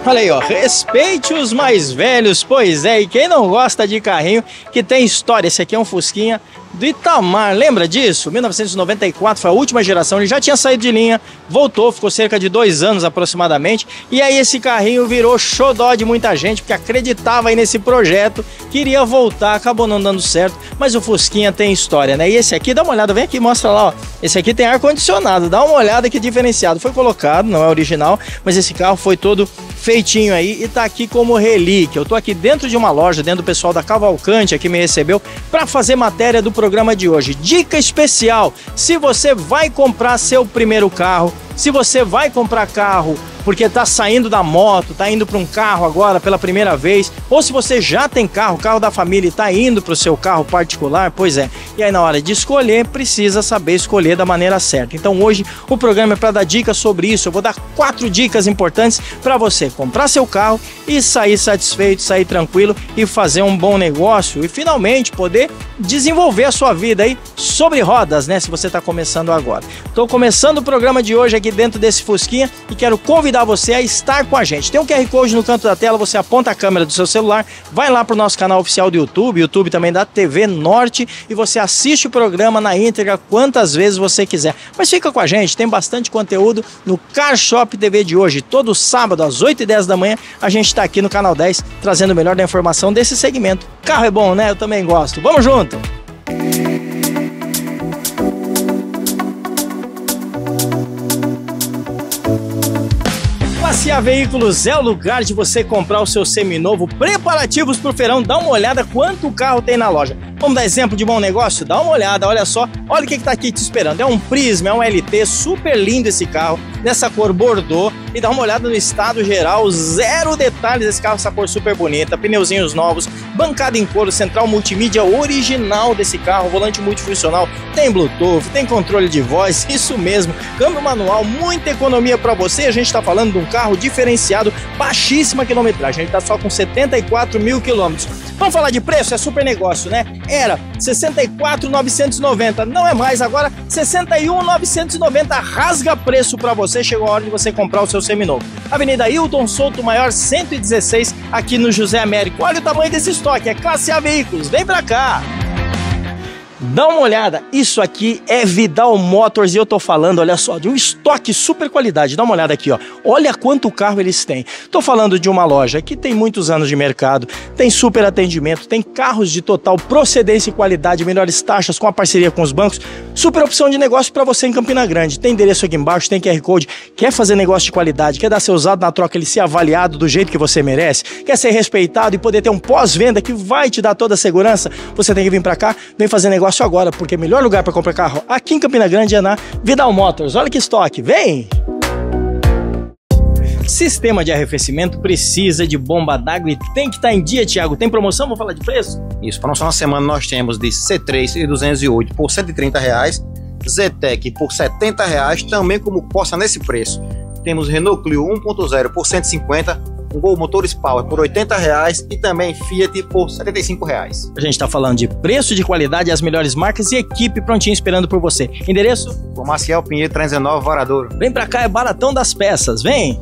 Olha aí, ó, respeite os mais velhos, pois é, e quem não gosta de carrinho que tem história, esse aqui é um Fusquinha do Itamar, lembra disso? 1994 foi a última geração, ele já tinha saído de linha, voltou, ficou cerca de 2 anos aproximadamente, e aí esse carrinho virou xodó de muita gente, porque acreditava aí nesse projeto, queria voltar, acabou não dando certo, mas o Fusquinha tem história, né? E esse aqui, dá uma olhada, vem aqui, mostra lá, ó, esse aqui tem ar-condicionado, dá uma olhada que diferenciado, foi colocado, não é original, mas esse carro foi todo feitinho aí e tá aqui como relíquia. Eu tô aqui dentro de uma loja, dentro do pessoal da Cavalcante aqui me recebeu para fazer matéria do programa de hoje. Dica especial: se você vai comprar seu primeiro carro, se você vai comprar carro porque tá saindo da moto, tá indo para um carro agora pela primeira vez, ou se você já tem carro, carro da família e tá indo para o seu carro particular, pois é. E aí na hora de escolher, precisa saber escolher da maneira certa. Então hoje o programa é para dar dicas sobre isso. Eu vou dar 4 dicas importantes para você comprar seu carro e sair satisfeito, sair tranquilo e fazer um bom negócio e finalmente poder desenvolver a sua vida aí sobre rodas, né? Se você tá começando agora. Tô começando o programa de hoje aqui dentro desse Fusquinha e quero convidar você a estar com a gente. Tem um QR Code no canto da tela, você aponta a câmera do seu celular, vai lá pro nosso canal oficial do YouTube, YouTube também da TV Norte, e você assiste o programa na íntegra quantas vezes você quiser. Mas fica com a gente, tem bastante conteúdo no Car Shop TV de hoje. Todo sábado às 8h10 da manhã a gente tá aqui no canal 10 trazendo o melhor da informação desse segmento. Carro é bom, né? Eu também gosto. Vamos junto! Classe A Veículos é o lugar de você comprar o seu seminovo. Preparativos para o feirão, dá uma olhada quanto o carro tem na loja. Vamos dar exemplo de bom negócio? Dá uma olhada, olha só, olha o que está aqui te esperando. É um Prisma, é um LT, super lindo esse carro, nessa cor bordô. E dá uma olhada no estado geral, 0 detalhes desse carro, essa cor super bonita, pneuzinhos novos, bancada em couro, central multimídia original desse carro, volante multifuncional, tem Bluetooth, tem controle de voz, isso mesmo, câmbio manual, muita economia para você. A gente está falando de um carro diferenciado, baixíssima quilometragem, ele está só com 74 mil quilômetros. Vamos falar de preço? É super negócio, né? Era 64.990, não é mais, agora 61.990, rasga preço para você, chegou a hora de você comprar o seu seminovo. Avenida Hilton Souto Maior 116, aqui no José Américo. Olha o tamanho desse estoque, é Classe A Veículos, vem pra cá! Dá uma olhada, isso aqui é Vidal Motors e eu tô falando, olha só, de um estoque super qualidade. Dá uma olhada aqui, ó, olha quanto carro eles têm. Tô falando de uma loja que tem muitos anos de mercado, tem super atendimento, tem carros de total procedência e qualidade, melhores taxas com a parceria com os bancos, super opção de negócio para você em Campina Grande. Tem endereço aqui embaixo, tem QR Code, quer fazer negócio de qualidade, quer dar seu usado na troca, ele ser avaliado do jeito que você merece, quer ser respeitado e poder ter um pós-venda que vai te dar toda a segurança, você tem que vir para cá, vem fazer negócio agora, porque o melhor lugar para comprar carro aqui em Campina Grande é na Vidal Motors. Olha que estoque, vem! Sistema de arrefecimento precisa de bomba d'água e tem que estar em dia, Thiago. Tem promoção? Vamos falar de preço? Isso, promoção na semana nós temos de C3 e 208 por R$ 130, Zetec por R$ 70, também como posta nesse preço. Temos Renault Clio 1.0 por R$ 150, um Gol Motores Power por R$ 80 e também Fiat por R$ 75. A gente está falando de preço, de qualidade, as melhores marcas e equipe prontinha esperando por você. Endereço? Por Maciel Pinheiro 319, Varadouro. Vem pra cá, é baratão das peças, vem!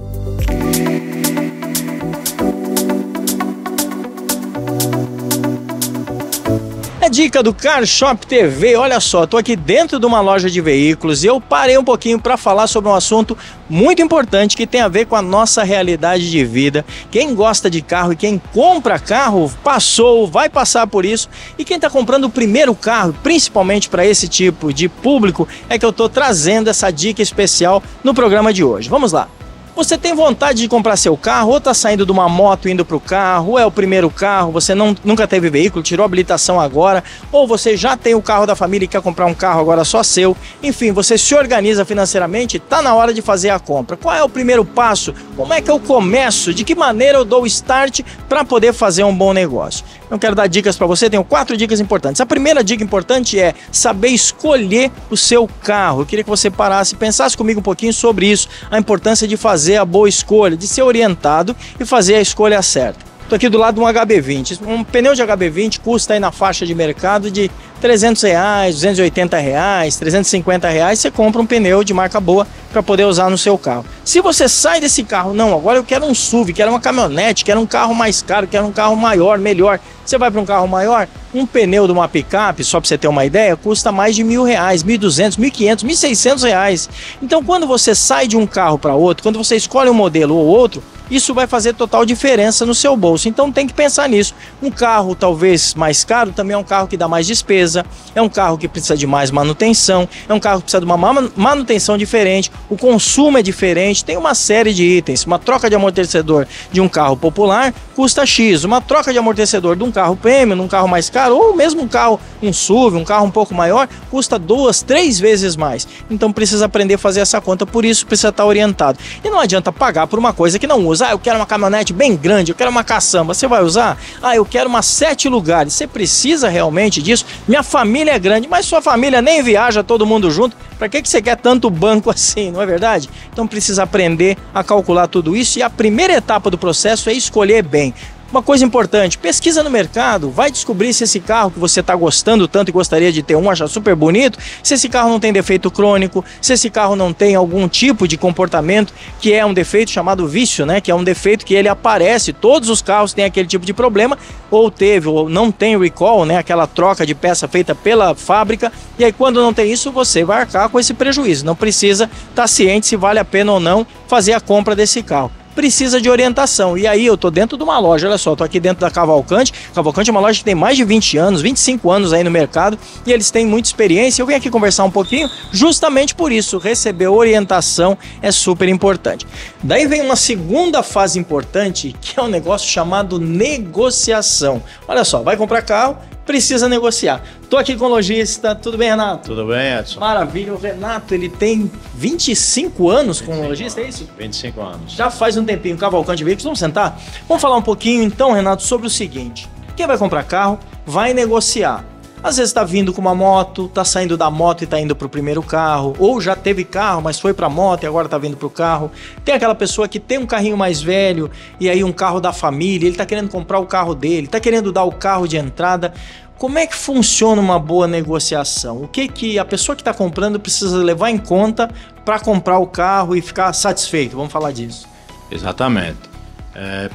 A dica do Car Shop TV, olha só, tô aqui dentro de uma loja de veículos e eu parei um pouquinho para falar sobre um assunto muito importante que tem a ver com a nossa realidade de vida. Quem gosta de carro e quem compra carro passou, vai passar por isso, e quem está comprando o primeiro carro, principalmente para esse tipo de público, é que eu tô trazendo essa dica especial no programa de hoje. Vamos lá. Você tem vontade de comprar seu carro, ou está saindo de uma moto indo para o carro, ou é o primeiro carro, você nunca teve veículo, tirou a habilitação agora, ou você já tem o carro da família e quer comprar um carro agora só seu. Enfim, você se organiza financeiramente, está na hora de fazer a compra. Qual é o primeiro passo? Como é que eu começo? De que maneira eu dou o start para poder fazer um bom negócio? Eu quero dar dicas para você, tenho 4 dicas importantes. A primeira dica importante é saber escolher o seu carro. Eu queria que você parasse e pensasse comigo um pouquinho sobre isso, a importância de fazer a boa escolha, de ser orientado e fazer a escolha certa. Tô aqui do lado de um HB20. Um pneu de HB20 custa aí na faixa de mercado de R$300, R$280, R$350. Você compra um pneu de marca boa para poder usar no seu carro. Se você sai desse carro, não, agora eu quero um SUV, quero uma caminhonete, quero um carro mais caro, quero um carro maior, melhor. Você vai para um carro maior, um pneu de uma picape, só para você ter uma ideia, custa mais de R$1.000, R$1.200, R$1.500, R$1.600. Então, quando você sai de um carro para outro, quando você escolhe um modelo ou outro, isso vai fazer total diferença no seu bolso. Então tem que pensar nisso. Um carro talvez mais caro também é um carro que dá mais despesa, é um carro que precisa de mais manutenção, é um carro que precisa de uma manutenção diferente, o consumo é diferente, tem uma série de itens. Uma troca de amortecedor de um carro popular custa X, uma troca de amortecedor de um carro premium, um carro mais caro, ou mesmo um carro, um SUV, um carro um pouco maior, custa 2, 3 vezes mais. Então precisa aprender a fazer essa conta, por isso precisa estar orientado. E não adianta pagar por uma coisa que não usa. Ah, eu quero uma caminhonete bem grande, eu quero uma caçamba. Você vai usar? Ah, eu quero umas 7 lugares. Você precisa realmente disso? Minha família é grande, mas sua família nem viaja todo mundo junto. Para que você quer tanto banco assim, não é verdade? Então precisa aprender a calcular tudo isso, e a primeira etapa do processo é escolher bem. Uma coisa importante, pesquisa no mercado, vai descobrir se esse carro que você está gostando tanto e gostaria de ter um, achar super bonito, se esse carro não tem defeito crônico, se esse carro não tem algum tipo de comportamento que é um defeito chamado vício, né? Que é um defeito que ele aparece, todos os carros têm aquele tipo de problema, ou teve ou não tem recall, né? Aquela troca de peça feita pela fábrica, e aí quando não tem isso, você vai arcar com esse prejuízo. Não precisa estar ciente se vale a pena ou não fazer a compra desse carro. Precisa de orientação. E aí eu tô dentro de uma loja, olha só, tô aqui dentro da Cavalcante. Cavalcante é uma loja que tem mais de 20 anos, 25 anos aí no mercado, e eles têm muita experiência. Eu vim aqui conversar um pouquinho justamente por isso, receber orientação é super importante. Daí vem uma segunda fase importante, que é um negócio chamado negociação. Olha só, vai comprar carro, precisa negociar. Tô aqui com o lojista, tudo bem, Renato? Tudo bem, Edson? Maravilha, o Renato, ele tem 25 anos como lojista, é isso? 25 anos. Já faz um tempinho, Cavalcante Veículos, vamos sentar? Vamos falar um pouquinho então, Renato, sobre o seguinte. Quem vai comprar carro, vai negociar. Às vezes está vindo com uma moto, está saindo da moto e está indo para o primeiro carro, ou já teve carro, mas foi para a moto e agora está vindo para o carro. Tem aquela pessoa que tem um carrinho mais velho e aí um carro da família, ele está querendo comprar o carro dele, está querendo dar o carro de entrada. Como é que funciona uma boa negociação? O que a pessoa que está comprando precisa levar em conta para comprar o carro e ficar satisfeito? Vamos falar disso. Exatamente.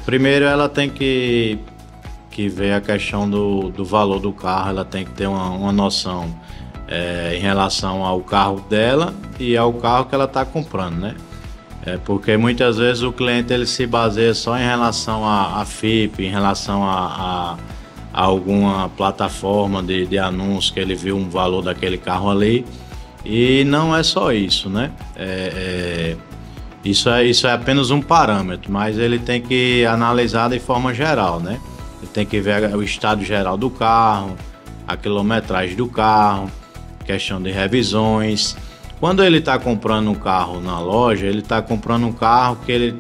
Primeiro ela tem que ver a questão do valor do carro, ela tem que ter uma noção em relação ao carro dela e ao carro que ela está comprando, né? Porque muitas vezes o cliente ele se baseia só em relação a FIP, em relação a alguma plataforma de anúncio que ele viu um valor daquele carro ali, e não é só isso, né? Isso é apenas um parâmetro, mas ele tem que analisar de forma geral, né? Ele tem que ver o estado geral do carro, a quilometragem do carro, questão de revisões. Quando ele está comprando um carro na loja, ele está comprando um carro que ele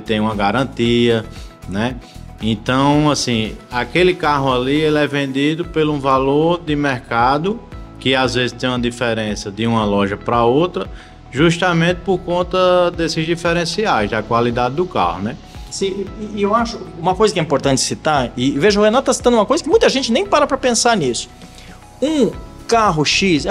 tem uma garantia, né? Então, assim, aquele carro ali ele é vendido por um valor de mercado que às vezes tem uma diferença de uma loja para outra, justamente por conta desses diferenciais, da qualidade do carro, né? Sim, e eu acho uma coisa que é importante citar, e veja, o Renato está citando uma coisa que muita gente nem para pensar nisso. Um carro X,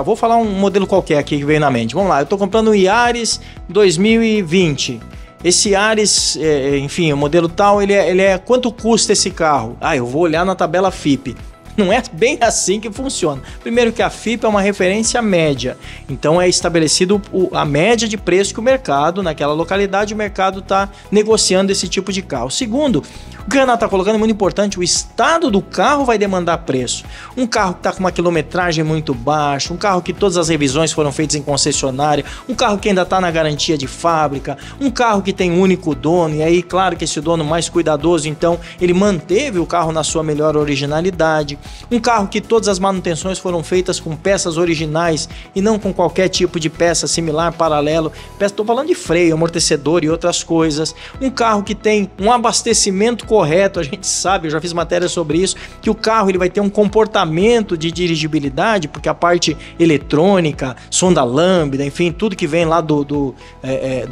vou falar um modelo qualquer aqui que veio na mente. Vamos lá, eu estou comprando um Yaris 2020. Esse Yaris, enfim, o modelo tal, ele é quanto custa esse carro? Eu vou olhar na tabela FIP. Não é bem assim que funciona. Primeiro que a FIP é uma referência média. Então é estabelecido a média de preço que o mercado, naquela localidade, o mercado está negociando esse tipo de carro. Segundo, o que o Renato está colocando é muito importante, o estado do carro vai demandar preço. Um carro que está com uma quilometragem muito baixa, um carro que todas as revisões foram feitas em concessionária, um carro que ainda está na garantia de fábrica, um carro que tem um único dono, e aí claro que esse dono mais cuidadoso, então ele manteve o carro na sua melhor originalidade. Um carro que todas as manutenções foram feitas com peças originais e não com qualquer tipo de peça similar, paralelo. Estou falando de freio, amortecedor e outras coisas. Um carro que tem um abastecimento correto, a gente sabe, eu já fiz matéria sobre isso, que o carro ele vai ter um comportamento de dirigibilidade, porque a parte eletrônica, sonda lambda, enfim, tudo que vem lá do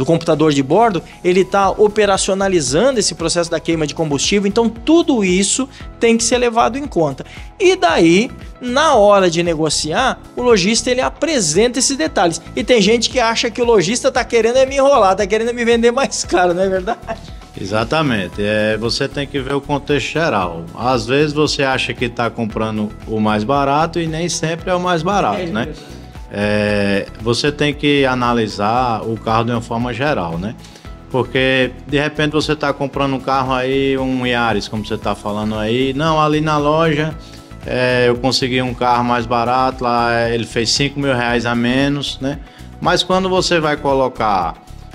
computador de bordo, ele está operacionalizando esse processo da queima de combustível, então tudo isso tem que ser levado em conta. E daí, na hora de negociar, o lojista ele apresenta esses detalhes. E tem gente que acha que o lojista está querendo me enrolar, está querendo me vender mais caro, não é verdade? Exatamente, você tem que ver o contexto geral. Às vezes você acha que está comprando o mais barato e nem sempre é o mais barato, né? Você tem que analisar o carro de uma forma geral, né? Porque de repente você está comprando um carro aí, um Yaris, como você está falando aí, não, ali na loja eu consegui um carro mais barato, lá ele fez 5 mil reais a menos, né? Mas quando você vai colocar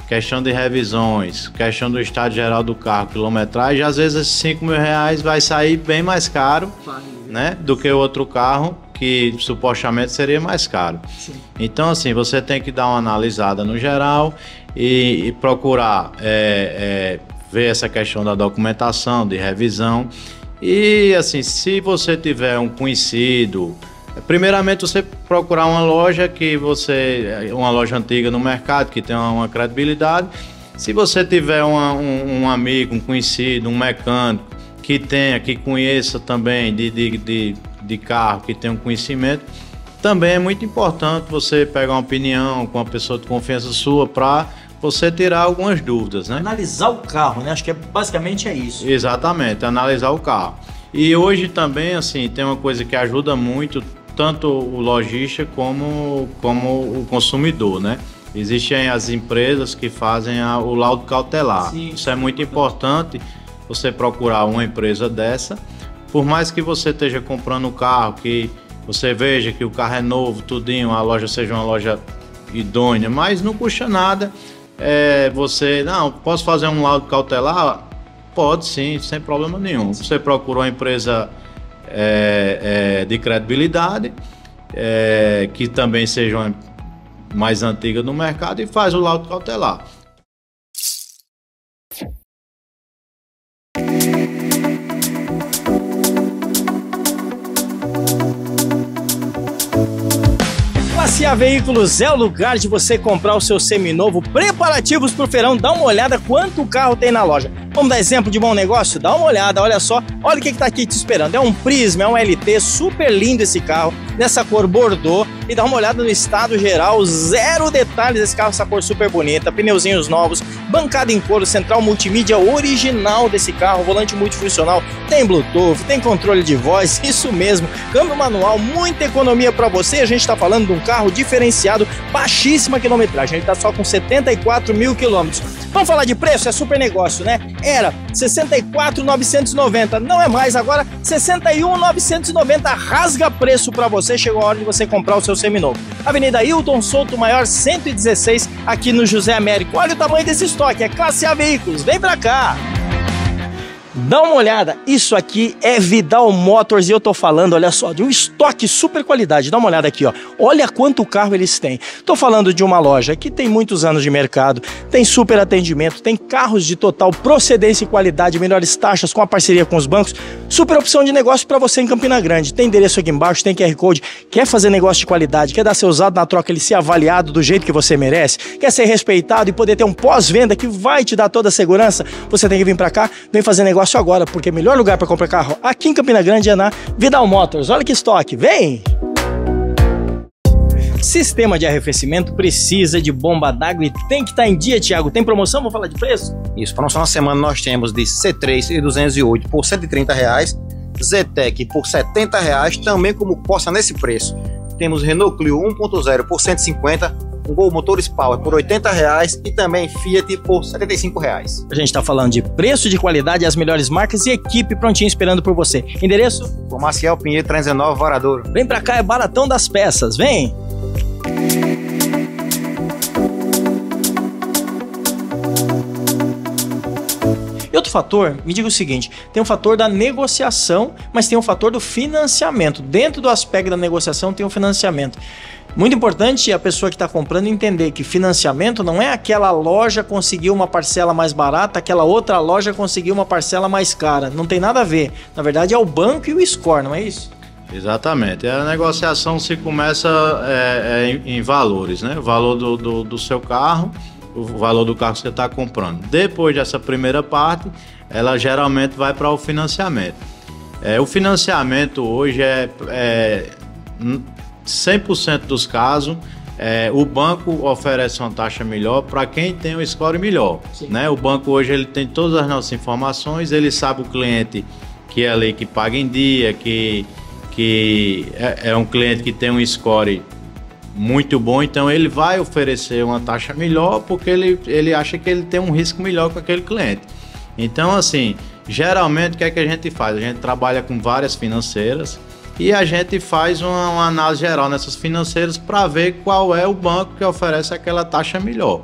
questão de revisões, questão do estado geral do carro, quilometragem, às vezes esses 5 mil reais vai sair bem mais caro, né, do que o outro carro que supostamente seria mais caro. Sim. Então assim, você tem que dar uma analisada no geral e procurar ver essa questão da documentação, de revisão. E assim, se você tiver um conhecido, primeiramente você procurar uma loja uma loja antiga no mercado, que tem uma credibilidade. Se você tiver um amigo, um conhecido, um mecânico que conheça também de carro, que tenha um conhecimento, também é muito importante você pegar uma opinião com uma pessoa de confiança sua para você tirar algumas dúvidas, né? Analisar o carro, né? Acho que basicamente é isso. Exatamente, analisar o carro. E hoje também, assim, tem uma coisa que ajuda muito, tanto o lojista como o consumidor, né? Existem as empresas que fazem o laudo cautelar. Sim. Isso é muito importante, você procurar uma empresa dessa. Por mais que você esteja comprando um carro, que você veja que o carro é novo, tudinho, a loja seja uma loja idônea, mas não custa nada. Posso fazer um laudo cautelar? Pode sim, sem problema nenhum. Você procura uma empresa de credibilidade, que também seja uma mais antiga no mercado, e faz o laudo cautelar. Classe A Veículos é o lugar de você comprar o seu seminovo. Preparativos para o feirão, dá uma olhada quanto o carro tem na loja. Vamos dar exemplo de bom negócio? Dá uma olhada, olha só, olha o que está aqui te esperando. É um Prisma, é um LT, super lindo esse carro, nessa cor bordô. E dá uma olhada no estado geral, zero detalhes desse carro, essa cor super bonita, pneuzinhos novos, bancada em couro, central multimídia original desse carro, volante multifuncional, tem Bluetooth, tem controle de voz, isso mesmo, câmbio manual, muita economia para você. A gente está falando de um carro diferenciado, baixíssima quilometragem, ele está só com 74 mil quilômetros. Vamos falar de preço? É super negócio, né? Era 64.990, não é mais, agora 61.990, rasga preço para você, chegou a hora de você comprar o seu seminovo. Avenida Hilton Souto Maior 116, aqui no José Américo. Olha o tamanho desse estoque, é Classe A Veículos, vem pra cá! Dá uma olhada, isso aqui é Vidal Motors e eu tô falando, olha só, de um estoque super qualidade. Dá uma olhada aqui, ó. Olha quanto carro eles têm. Tô falando de uma loja que tem muitos anos de mercado, tem super atendimento, tem carros de total procedência e qualidade, melhores taxas com a parceria com os bancos. Super opção de negócio para você em Campina Grande. Tem endereço aqui embaixo, tem QR Code. Quer fazer negócio de qualidade, quer dar seu usado na troca, ele ser avaliado do jeito que você merece, quer ser respeitado e poder ter um pós-venda que vai te dar toda a segurança? Você tem que vir para cá, vem fazer negócio agora, porque o melhor lugar para comprar carro aqui em Campina Grande é na Vidal Motors. Olha que estoque, vem! Sistema de arrefecimento precisa de bomba d'água e tem que estar em dia, Thiago. Tem promoção? Vou falar de preço? Isso, promoção na semana nós temos de C3 e 208 por R$130, Zetec por R$70, também como Corsa nesse preço. Temos Renault Clio 1.0 por R$150, um Gol Motores Power por R$80 e também Fiat por R$75. A gente está falando de preço, de qualidade, as melhores marcas e equipe prontinha esperando por você. Endereço? Por Maciel Pinheiro 319, Varadouro. Vem pra cá, é baratão das peças, vem! E outro fator, me diga o seguinte, tem um fator da negociação, mas tem um fator do financiamento. Dentro do aspecto da negociação tem o financiamento. Muito importante a pessoa que está comprando entender que financiamento não é aquela loja conseguir uma parcela mais barata, aquela outra loja conseguir uma parcela mais cara. Não tem nada a ver. Na verdade é o banco e o score, não é isso? Exatamente. A negociação se começa em valores, né? O valor do seu carro, o valor do carro que você está comprando. Depois dessa primeira parte, ela geralmente vai para o financiamento. O financiamento hoje 100% dos casos, o banco oferece uma taxa melhor para quem tem um score melhor, né? O banco hoje ele tem todas as nossas informações, ele sabe o cliente que é ali que paga em dia, que é um cliente que tem um score muito bom, então ele vai oferecer uma taxa melhor porque ele acha que ele tem um risco melhor com aquele cliente. Então, assim, geralmente o que é que a gente faz? A gente trabalha com várias financeiras e a gente faz uma análise geral nessas financeiras para ver qual é o banco que oferece aquela taxa melhor.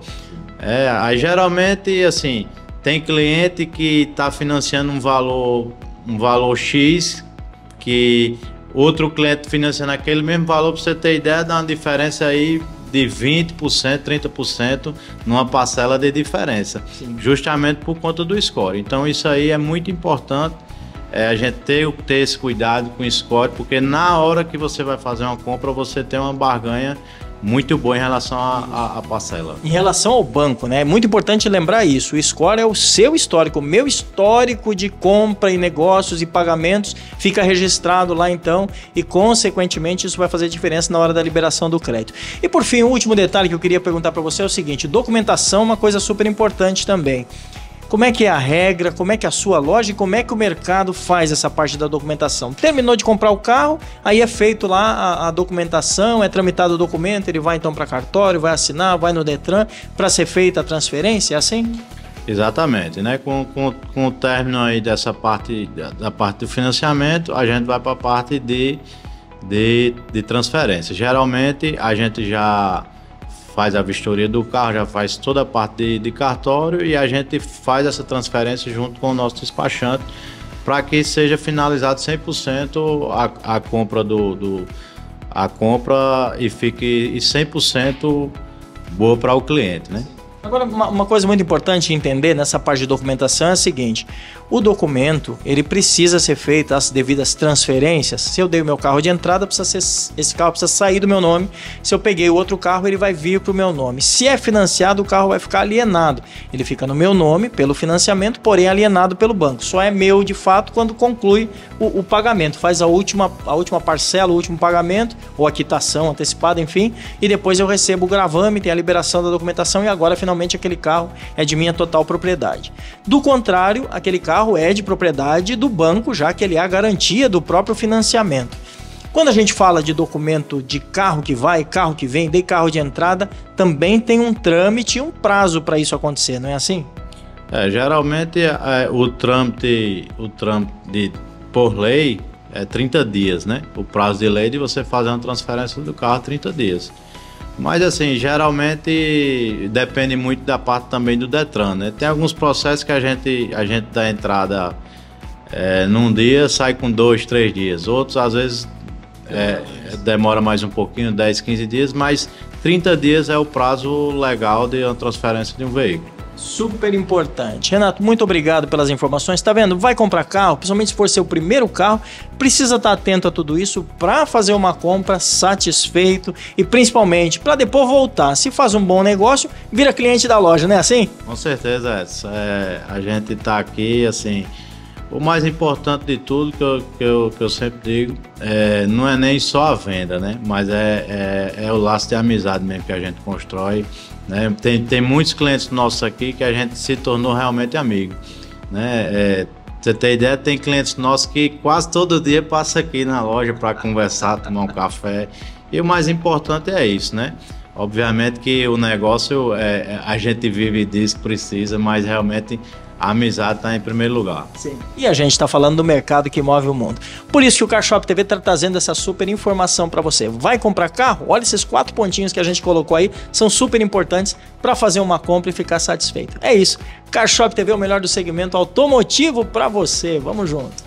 Aí geralmente, assim, tem cliente que está financiando um valor X, que outro cliente financiando aquele mesmo valor, para você ter ideia, dá uma diferença aí de 20%, 30% numa parcela de diferença. Sim. Justamente por conta do score. Então isso aí é muito importante, a gente ter esse cuidado com o score, porque na hora que você vai fazer uma compra, você tem uma barganha muito boa em relação à parcela. Em relação ao banco, né? É muito importante lembrar isso. O score é o seu histórico. O meu histórico de compra e negócios e pagamentos fica registrado lá então e, consequentemente, isso vai fazer diferença na hora da liberação do crédito. E, por fim, o último detalhe que eu queria perguntar para você é o seguinte. Documentação é uma coisa super importante também. Como é que é a regra, como é que é a sua loja e como é que o mercado faz essa parte da documentação? Terminou de comprar o carro, aí é feito lá a documentação, é tramitado o documento, ele vai então para cartório, vai assinar, vai no Detran para ser feita a transferência, é assim? Exatamente, né? Com o término aí dessa parte, da parte do financiamento, a gente vai para a parte de transferência. Geralmente a gente já faz a vistoria do carro, já faz toda a parte de cartório e a gente faz essa transferência junto com o nosso despachante para que seja finalizado 100% a compra a compra e fique 100% boa para o cliente, né? Agora, uma coisa muito importante entender nessa parte de documentação é a seguinte: o documento, ele precisa ser feito as devidas transferências. Se eu dei o meu carro de entrada, esse carro precisa sair do meu nome. Se eu peguei o outro carro, ele vai vir para o meu nome. Se é financiado, o carro vai ficar alienado. Ele fica no meu nome pelo financiamento, porém alienado pelo banco. Só é meu de fato quando conclui o pagamento. Faz a última parcela, o último pagamento, ou a quitação antecipada, enfim, e depois eu recebo o gravame, tem a liberação da documentação e agora finalmente aquele carro é de minha total propriedade. Do contrário, aquele carro é de propriedade do banco, já que ele é a garantia do próprio financiamento. Quando a gente fala de documento de carro que vai, carro que vem, de carro de entrada, também tem um trâmite e um prazo para isso acontecer, não é assim? Geralmente o trâmite por lei é 30 dias, né? O prazo de lei de você fazer uma transferência do carro 30 dias. Mas assim, geralmente depende muito da parte também do Detran, né? Tem alguns processos que a gente dá entrada num dia, sai com 2, 3 dias. Outros às vezes demora mais um pouquinho, 10, 15 dias, mas 30 dias é o prazo legal de uma transferência de um veículo. Super importante. Renato, muito obrigado pelas informações. Tá vendo? Vai comprar carro, principalmente se for seu primeiro carro, precisa estar atento a tudo isso para fazer uma compra satisfeito e principalmente para depois voltar. Se faz um bom negócio, vira cliente da loja, não é assim? Com certeza, Edson. A gente tá aqui, assim, o mais importante de tudo que eu sempre digo, não é nem só a venda, né? Mas é o laço de amizade mesmo que a gente constrói. Né? Tem muitos clientes nossos aqui que a gente se tornou realmente amigo, né? Você tem ideia, tem clientes nossos que quase todo dia passa aqui na loja para conversar, tomar um café, e o mais importante é isso, né? Obviamente que o negócio a gente vive disso, precisa, mas realmente a amizade está em primeiro lugar. Sim. E a gente está falando do mercado que move o mundo. Por isso que o CarShop TV está trazendo essa super informação para você. Vai comprar carro? Olha esses 4 pontinhos que a gente colocou aí, são super importantes para fazer uma compra e ficar satisfeito. É isso. CarShop TV é o melhor do segmento automotivo para você. Vamos junto.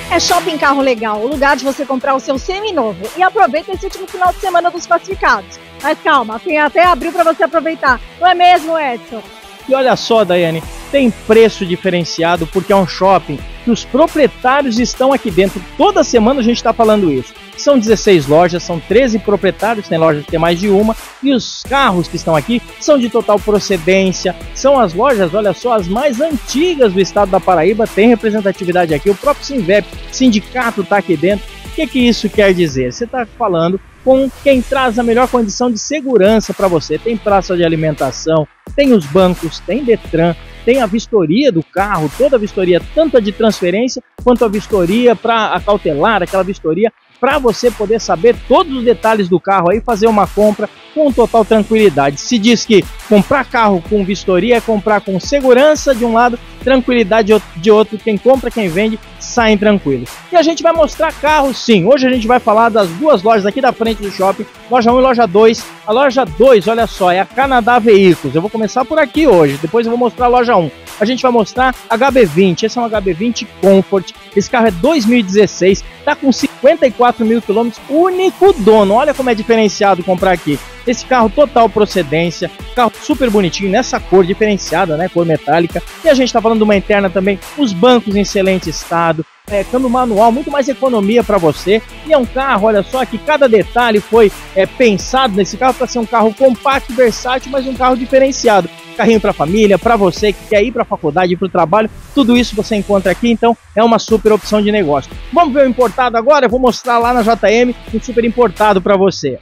É Shopping Carro Legal, o lugar de você comprar o seu seminovo. E aproveita esse último final de semana dos classificados. Mas calma, tem até abril para você aproveitar. Não é mesmo, Edson? E olha só, Daiane, tem preço diferenciado porque é um shopping que os proprietários estão aqui dentro. Toda semana a gente está falando isso. São 16 lojas, são 13 proprietários, tem lojas que tem mais de uma. E os carros que estão aqui são de total procedência. São as lojas, olha só, as mais antigas do estado da Paraíba. Tem representatividade aqui, o próprio Sinvep, sindicato está aqui dentro. O que isso quer dizer? Você está falando com quem traz a melhor condição de segurança para você. Tem praça de alimentação, tem os bancos, tem Detran, tem a vistoria do carro, toda a vistoria, tanto a de transferência quanto a vistoria para acautelar, aquela vistoria para você poder saber todos os detalhes do carro aí, fazer uma compra com total tranquilidade. Se diz que comprar carro com vistoria é comprar com segurança de um lado, tranquilidade de outro. Quem compra, quem vende, saem tranquilos. E a gente vai mostrar carros sim. Hoje a gente vai falar das 2 lojas aqui da frente do shopping, loja 1 e loja 2. A loja 2, olha só, é a Canadá Veículos. Eu vou começar por aqui hoje, depois eu vou mostrar a loja 1. A gente vai mostrar HB20, esse é um HB20 Comfort. Esse carro é 2016, tá com 54 mil quilômetros, único dono. Olha como é diferenciado comprar aqui. Esse carro total procedência, carro super bonitinho, nessa cor diferenciada, né, cor metálica. E a gente tá falando de uma interna também, os bancos em excelente estado, câmbio manual, muito mais economia para você. E é um carro, olha só, que cada detalhe foi pensado nesse carro para ser um carro compacto, versátil, mas um carro diferenciado. Carrinho para família, para você que quer ir para a faculdade, ir para o trabalho, tudo isso você encontra aqui, então é uma super opção de negócio. Vamos ver o importado agora? Eu vou mostrar lá na JM um super importado para você.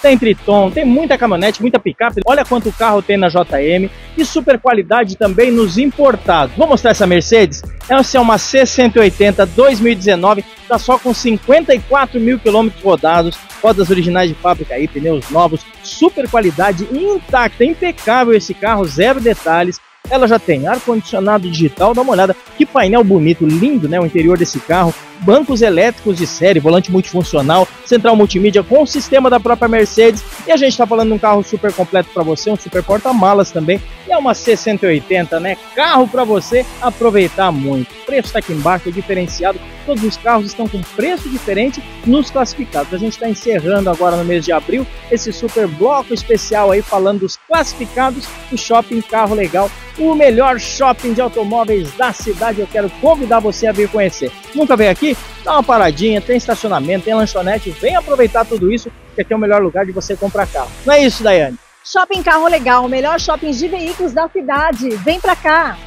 Tem Triton, tem muita caminhonete, muita picape, olha quanto carro tem na JM e super qualidade também nos importados. Vou mostrar essa Mercedes, essa é uma C180 2019, está só com 54 mil quilômetros rodados, rodas originais de fábrica aí, pneus novos, super qualidade, intacta, impecável esse carro, zero detalhes. Ela já tem ar-condicionado digital, dá uma olhada, que painel bonito, lindo, né, o interior desse carro, bancos elétricos de série, volante multifuncional, central multimídia com o sistema da própria Mercedes, e a gente está falando de um carro super completo para você, um super porta-malas também, e é uma C180, né, carro para você aproveitar muito. O preço está aqui embaixo, é diferenciado, todos os carros estão com preço diferente nos classificados. A gente está encerrando agora no mês de abril esse super bloco especial aí falando dos classificados do Shopping Carro Legal, o melhor shopping de automóveis da cidade. Eu quero convidar você a vir conhecer. Nunca veio aqui? Dá uma paradinha, tem estacionamento, tem lanchonete, vem aproveitar tudo isso, que aqui é o melhor lugar de você comprar carro. Não é isso, Daiane? Shopping Carro Legal, o melhor shopping de veículos da cidade. Vem pra cá!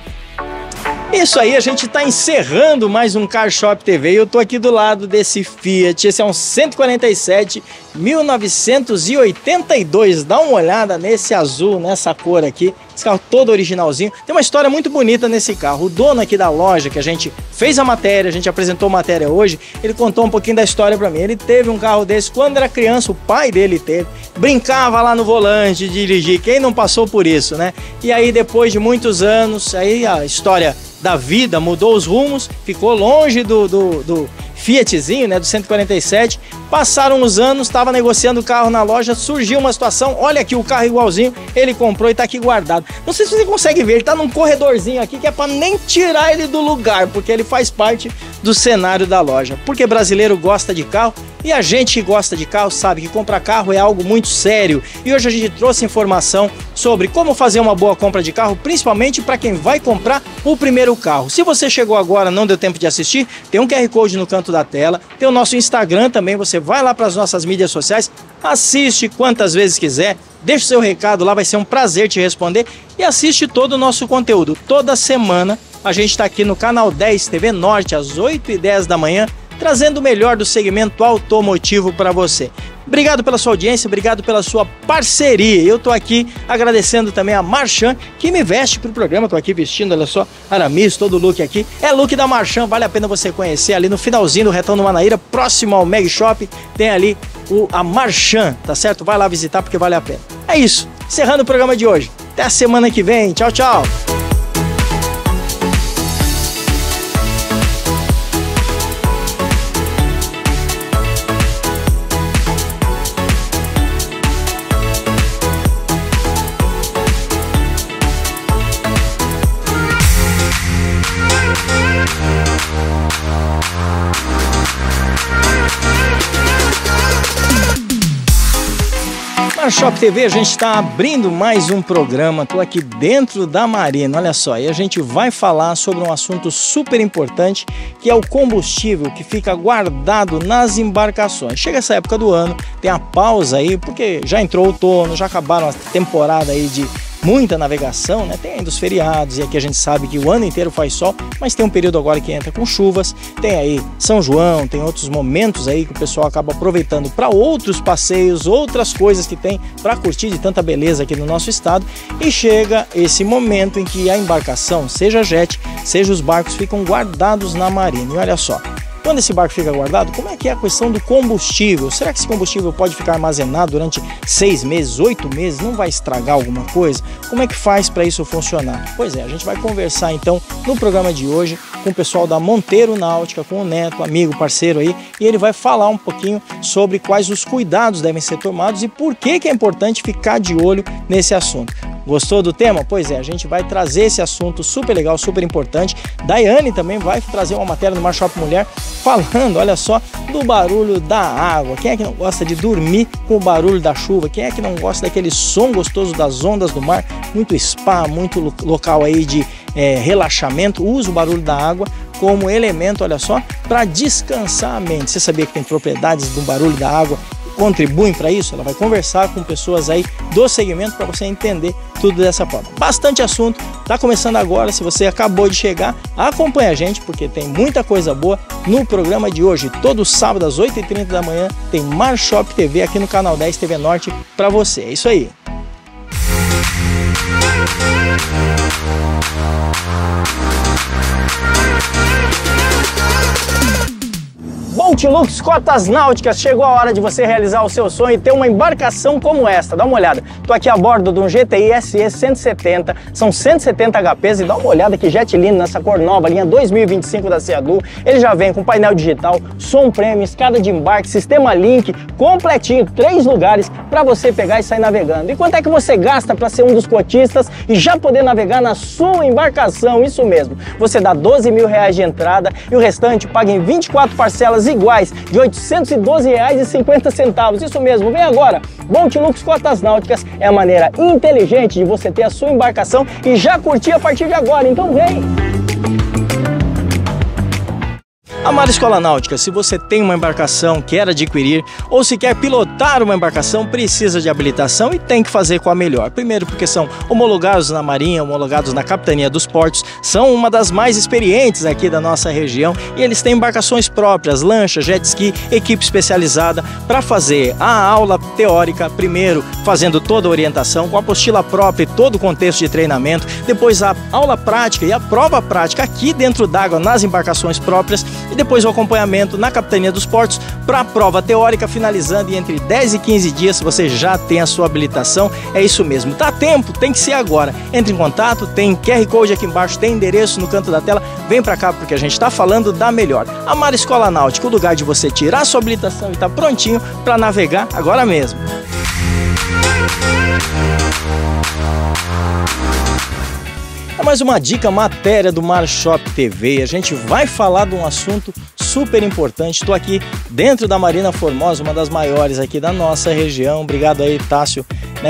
Isso aí, a gente está encerrando mais um CarShop TV e eu tô aqui do lado desse Fiat, esse é um 147 1982, dá uma olhada nesse azul, nessa cor aqui, esse carro todo originalzinho, tem uma história muito bonita nesse carro. O dono aqui da loja, que a gente fez a matéria, a gente apresentou a matéria hoje, ele contou um pouquinho da história para mim. Ele teve um carro desse quando era criança, o pai dele teve, brincava lá no volante de dirigir, quem não passou por isso, né? E aí depois de muitos anos, aí a história da vida mudou os rumos, ficou longe do Fiatzinho, né, do 147. Passaram uns anos, estava negociando o carro na loja, surgiu uma situação, olha aqui o carro igualzinho, ele comprou e tá aqui guardado. Não sei se você consegue ver, ele tá num corredorzinho aqui que é para nem tirar ele do lugar, porque ele faz parte do cenário da loja. Porque brasileiro gosta de carro e a gente que gosta de carro sabe que comprar carro é algo muito sério. E hoje a gente trouxe informação sobre como fazer uma boa compra de carro, principalmente para quem vai comprar o primeiro carro. Se você chegou agora, não deu tempo de assistir, tem um QR Code no canto da tela, tem o nosso Instagram também, você vai lá para as nossas mídias sociais, assiste quantas vezes quiser, deixa o seu recado lá, vai ser um prazer te responder e assiste todo o nosso conteúdo. Toda semana a gente está aqui no Canal 10 TV Norte, às 8h10 da manhã, trazendo o melhor do segmento automotivo para você. Obrigado pela sua audiência, obrigado pela sua parceria. Eu tô aqui agradecendo também a Marchand, que me veste pro programa. Tô aqui vestindo, olha só, Aramis, todo o look aqui. É look da Marchand, vale a pena você conhecer ali no finalzinho do Retão do Manaíra, próximo ao Meg Shop, tem ali a Marchand, tá certo? Vai lá visitar porque vale a pena. É isso, encerrando o programa de hoje. Até a semana que vem, tchau, tchau! Marshop TV, a gente está abrindo mais um programa, estou aqui dentro da Marina, olha só, e a gente vai falar sobre um assunto super importante, que é o combustível que fica guardado nas embarcações. Chega essa época do ano, tem a pausa aí, porque já entrou o outono, já acabaram a temporada aí de muita navegação, né? Tem ainda os feriados, e aqui a gente sabe que o ano inteiro faz sol, mas tem um período agora que entra com chuvas, tem aí São João, tem outros momentos aí que o pessoal acaba aproveitando para outros passeios, outras coisas que tem para curtir de tanta beleza aqui no nosso estado, e chega esse momento em que a embarcação, seja jet, seja os barcos, ficam guardados na marina. E olha só, quando esse barco fica guardado, como é que é a questão do combustível? Será que esse combustível pode ficar armazenado durante 6 meses, 8 meses? Não vai estragar alguma coisa? Como é que faz para isso funcionar? Pois é, a gente vai conversar então no programa de hoje com o pessoal da Monteiro Náutica, com o Neto, amigo, parceiro aí, e ele vai falar um pouquinho sobre quais os cuidados devem ser tomados e por que é importante ficar de olho nesse assunto. Gostou do tema? Pois é, a gente vai trazer esse assunto super legal, super importante. Daiane também vai trazer uma matéria no Marshop Mulher falando, olha só, do barulho da água. Quem é que não gosta de dormir com o barulho da chuva? Quem é que não gosta daquele som gostoso das ondas do mar? Muito spa, muito local aí de relaxamento. Usa o barulho da água como elemento, olha só, para descansar a mente. Você sabia que tem propriedades do barulho da água contribuem para isso? Ela vai conversar com pessoas aí do segmento para você entender tudo dessa forma. Bastante assunto, tá começando agora. Se você acabou de chegar, acompanha a gente porque tem muita coisa boa no programa de hoje. Todo sábado às 8h30 da manhã tem Marshop TV aqui no canal 10 TV Norte para você. É isso aí. Boatlux Cotas Náuticas, chegou a hora de você realizar o seu sonho e ter uma embarcação como esta. Dá uma olhada, tô aqui a bordo de um GTI SE 170, são 170 HPs e dá uma olhada que jet lindo nessa cor nova, linha 2025 da Seadu. Ele já vem com painel digital, som premium, escada de embarque, sistema Link, completinho, 3 lugares para você pegar e sair navegando. E quanto é que você gasta para ser um dos cotistas e já poder navegar na sua embarcação? Isso mesmo, você dá R$12 mil de entrada e o restante paga em 24 parcelas iguais de R$ 812,50. Isso mesmo, vem agora. Boatlux Cotas Náuticas é a maneira inteligente de você ter a sua embarcação e já curtir a partir de agora. Então vem! Amada Escola Náutica, se você tem uma embarcação, quer adquirir ou se quer pilotar uma embarcação, precisa de habilitação e tem que fazer com a melhor. Primeiro porque são homologados na Marinha, homologados na Capitania dos Portos, são uma das mais experientes aqui da nossa região e eles têm embarcações próprias, lancha, jet ski, equipe especializada para fazer a aula teórica, primeiro fazendo toda a orientação com a apostila própria e todo o contexto de treinamento, depois a aula prática e a prova prática aqui dentro d'água nas embarcações próprias e depois o acompanhamento na Capitania dos Portos para a prova teórica, finalizando em entre 10 e 15 dias você já tem a sua habilitação. É isso mesmo, dá tempo, tem que ser agora. Entre em contato, tem QR Code aqui embaixo, tem endereço no canto da tela, vem para cá porque a gente está falando da melhor. Amada Escola Náutica, o lugar de você tirar a sua habilitação e estar prontinho para navegar agora mesmo. É mais uma dica, matéria do Marshop TV. A gente vai falar de um assunto super importante. Estou aqui dentro da Marina Formosa, uma das maiores aqui da nossa região. Obrigado aí, Tássio,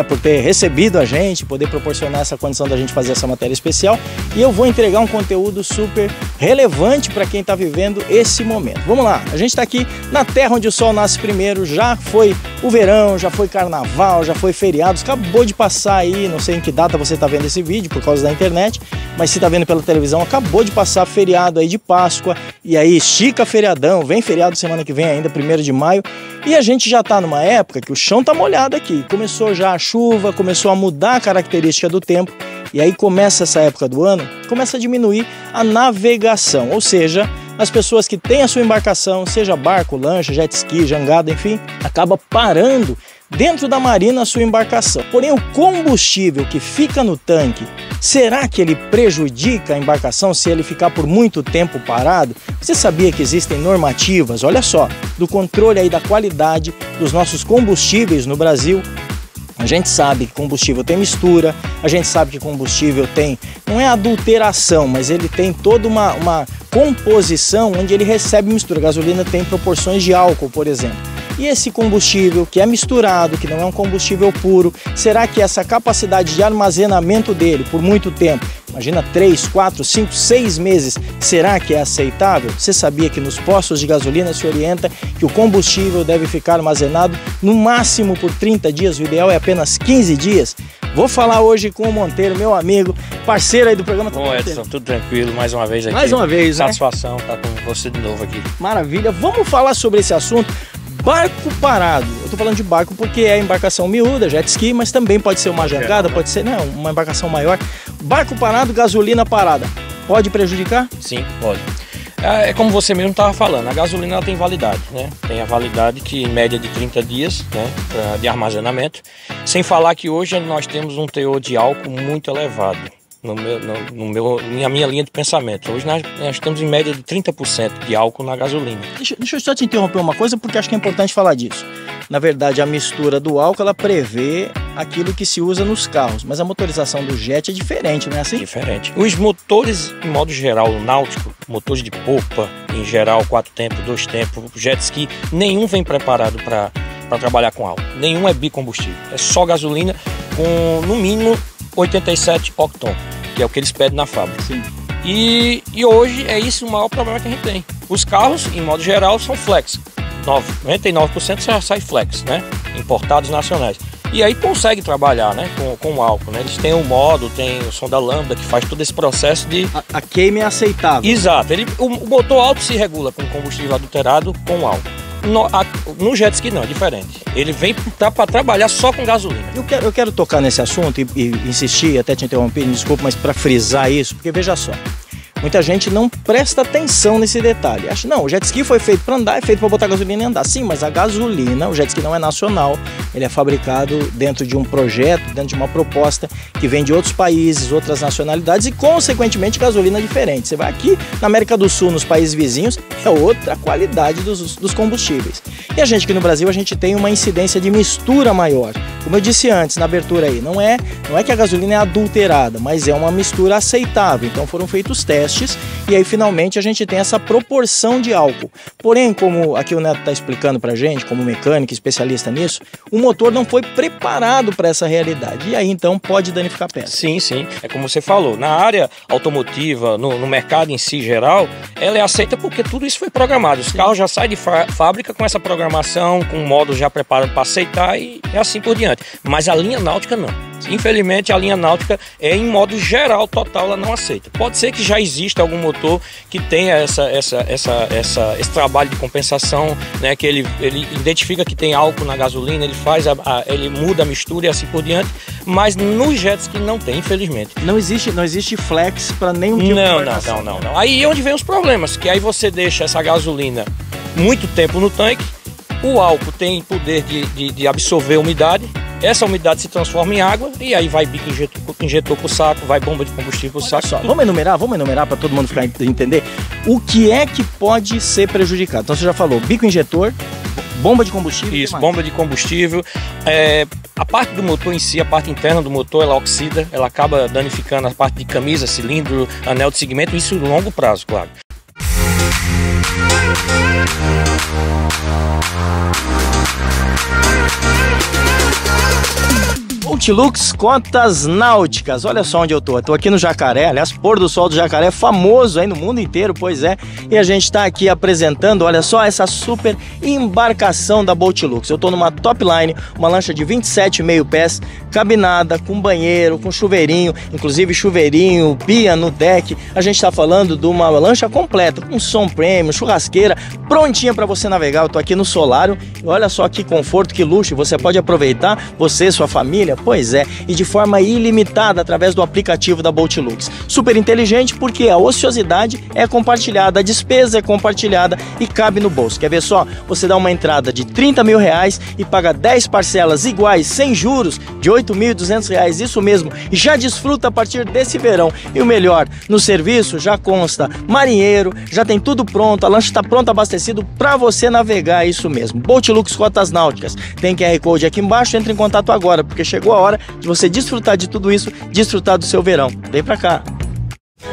por ter recebido a gente, poder proporcionar essa condição da gente fazer essa matéria especial. E eu vou entregar um conteúdo super relevante para quem está vivendo esse momento. Vamos lá, a gente está aqui na terra onde o sol nasce primeiro. Já foi o verão, já foi carnaval, já foi feriados. Acabou de passar aí, não sei em que data você está vendo esse vídeo por causa da internet, mas se está vendo pela televisão, acabou de passar feriado aí de Páscoa. E aí estica feriadão, vem feriado semana que vem ainda, 1º de maio. E a gente já está numa época que o chão está molhado aqui. Começou já a chuva, começou a mudar a característica do tempo. E aí começa essa época do ano, começa a diminuir a navegação. Ou seja, as pessoas que têm a sua embarcação, seja barco, lancha, jet ski, jangada, enfim, acaba parando dentro da marina a sua embarcação. Porém, o combustível que fica no tanque, será que ele prejudica a embarcação se ele ficar por muito tempo parado? Você sabia que existem normativas, olha só, do controle aí da qualidade dos nossos combustíveis no Brasil? gente sabe que combustível tem mistura, a gente sabe que combustível tem, não é adulteração, mas ele tem toda uma composição onde ele recebe mistura. A gasolina tem proporções de álcool, por exemplo. E esse combustível que é misturado, que não é um combustível puro, será que essa capacidade de armazenamento dele por muito tempo, imagina 3, 4, 5, 6 meses, será que é aceitável? Você sabia que nos postos de gasolina se orienta que o combustível deve ficar armazenado no máximo por 30 dias, o ideal é apenas 15 dias? Vou falar hoje com o Monteiro, meu amigo, parceiro aí do programa. Bom, Edson, tudo tranquilo, mais uma vez aqui. Mais uma vez, satisfação estar com você de novo aqui. Maravilha, vamos falar sobre esse assunto. Barco parado, eu estou falando de barco porque é embarcação miúda, jet ski, mas também pode ser uma jangada, pode ser uma embarcação maior. Barco parado, gasolina parada, pode prejudicar? Sim, pode. É como você mesmo estava falando, a gasolina ela tem validade, né? Tem a validade que em média de 30 dias, né, de armazenamento, sem falar que hoje nós temos um teor de álcool muito elevado. Na minha linha de pensamento. Hoje nós temos em média de 30% de álcool na gasolina. Deixa eu só te interromper uma coisa, porque acho que é importante falar disso. Na verdade, a mistura do álcool, ela prevê aquilo que se usa nos carros, mas a motorização do jet é diferente, não é assim? Diferente. Os motores, em modo geral, náutico, motores de popa, em geral, 4 tempos, 2 tempos, jet ski, nenhum vem preparado para trabalhar com álcool. Nenhum é bicombustível. É só gasolina com, no mínimo, 87 octão, que é o que eles pedem na fábrica. Sim. E hoje é isso o maior problema que a gente tem. Os carros, em modo geral, são flex. 99% já sai flex, né? Importados nacionais. E aí consegue trabalhar, né? Com o álcool, né? Eles têm o modo, tem o som da lambda que faz todo esse processo de... A queima é aceitável. Exato. O motor alto se regula com combustível adulterado com álcool. No jet ski não, é diferente. Ele vem para trabalhar só com gasolina. Eu quero tocar nesse assunto e insistir, até te interromper, desculpa, mas para frisar isso, porque veja só, muita gente não presta atenção nesse detalhe. Acha, não, o jet ski foi feito para andar, é feito para botar gasolina e andar. Sim, mas a gasolina, o jet ski não é nacional, ele é fabricado dentro de um projeto, dentro de uma proposta que vem de outros países, outras nacionalidades e, consequentemente, gasolina diferente. Você vai aqui na América do Sul, nos países vizinhos, é outra qualidade dos combustíveis. E a gente aqui no Brasil, a gente tem uma incidência de mistura maior. Como eu disse antes, na abertura aí, não é que a gasolina é adulterada, mas é uma mistura aceitável. Então foram feitos testes e aí finalmente a gente tem essa proporção de álcool. Porém, como aqui o Neto está explicando pra gente, como mecânico, especialista nisso, o motor não foi preparado para essa realidade. E aí então pode danificar a peça. Sim, sim. É como você falou, na área automotiva, no mercado em si geral, ela é aceita porque tudo isso foi programado. Os carros já saem de fábrica com essa programação, com o modo já preparado para aceitar e assim por diante. Mas a linha náutica não. Infelizmente a linha náutica em modo geral, total, ela não aceita. Pode ser que já exista algum motor que tenha esse trabalho de compensação, né, que ele identifica que tem álcool na gasolina, ele muda a mistura e assim por diante, mas nos jets que não tem, infelizmente. Não existe flex para nenhum tipo de embarcação. Não. Aí é onde vem os problemas, que aí você deixa essa gasolina muito tempo no tanque, o álcool tem poder de absorver umidade, essa umidade se transforma em água e aí vai bico injetor pro saco, vai bomba de combustível pro saco. Só, vamos enumerar para todo mundo entender o que é que pode ser prejudicado. Então você já falou, bico injetor, bomba de combustível. Isso, bomba de combustível. A parte do motor em si, a parte interna do motor, ela oxida, ela acaba danificando a parte de camisa, cilindro, anel de segmento, isso no longo prazo, claro. Boatlux Cotas Náuticas, olha só onde eu tô aqui no Jacaré, aliás, pôr do sol do Jacaré, famoso aí no mundo inteiro, pois é, e a gente tá aqui apresentando, olha só, essa super embarcação da Boatlux. Eu tô numa Topline, uma lancha de 27,5 pés, cabinada, com banheiro, com chuveirinho, inclusive chuveirinho, pia no deck. A gente tá falando de uma lancha completa, com som premium, churrasqueira, prontinha para você navegar. Eu tô aqui no Solário, e olha só que conforto, que luxo, você pode aproveitar, você, sua família. Pois é, e de forma ilimitada através do aplicativo da Boatlux. Super inteligente porque a ociosidade é compartilhada, a despesa é compartilhada e cabe no bolso. Quer ver só? Você dá uma entrada de R$30 mil e paga 10 parcelas iguais, sem juros, de R$8.200, isso mesmo, e já desfruta a partir desse verão. E o melhor, no serviço já consta marinheiro, já tem tudo pronto, a lancha está pronta, abastecido para você navegar, isso mesmo. Boatlux Cotas Náuticas. Tem QR Code aqui embaixo, entre em contato agora, porque chegou chegou a hora de você desfrutar de tudo isso, desfrutar do seu verão. Vem pra cá!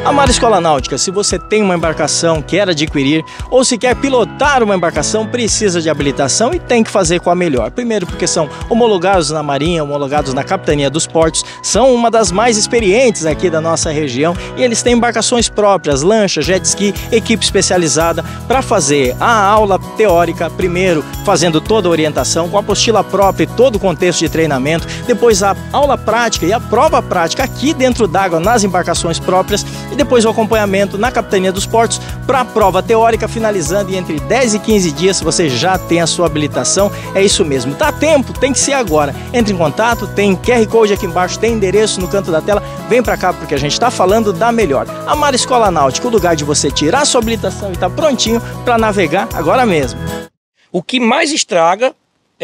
Amar Escola Náutica, se você tem uma embarcação, quer adquirir ou se quer pilotar uma embarcação, precisa de habilitação e tem que fazer com a melhor. Primeiro porque são homologados na Marinha, homologados na Capitania dos Portos, são uma das mais experientes aqui da nossa região e eles têm embarcações próprias, lancha, jet ski, equipe especializada para fazer a aula teórica, primeiro fazendo toda a orientação com a apostila própria e todo o contexto de treinamento, depois a aula prática e a prova prática aqui dentro d'água nas embarcações próprias e depois o acompanhamento na Capitania dos Portos para a prova teórica, finalizando em entre 10 e 15 dias, você já tem a sua habilitação. É isso mesmo, dá tempo, tem que ser agora. Entre em contato, tem QR Code aqui embaixo, tem endereço no canto da tela, vem para cá porque a gente está falando da melhor. Amar Escola Náutica, o lugar de você tirar a sua habilitação e estar prontinho para navegar agora mesmo. O que mais estraga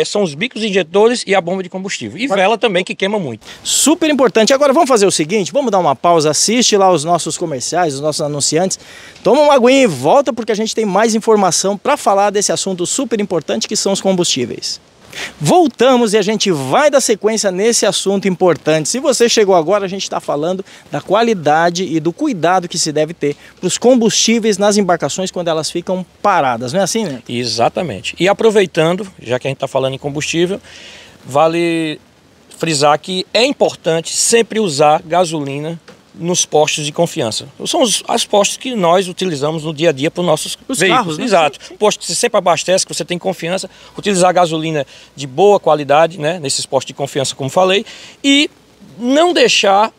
são os bicos injetores e a bomba de combustível. E vela também, que queima muito. Super importante. Agora vamos fazer o seguinte, vamos dar uma pausa, assiste lá os nossos comerciais, os nossos anunciantes, toma uma aguinha e volta porque a gente tem mais informação para falar desse assunto super importante que são os combustíveis. Voltamos e a gente vai dar sequência nesse assunto importante. Se você chegou agora, a gente está falando da qualidade e do cuidado que se deve ter para os combustíveis nas embarcações quando elas ficam paradas, não é assim, né? Exatamente. E aproveitando, já que a gente está falando em combustível, vale frisar que é importante sempre usar gasolina nos postos de confiança. São os postos que nós utilizamos no dia a dia para os nossos veículos. Carros, né? Exato. Posto que você sempre abastece, que você tem confiança, utilizar gasolina de boa qualidade, né, nesses postos de confiança, como falei, e não deixar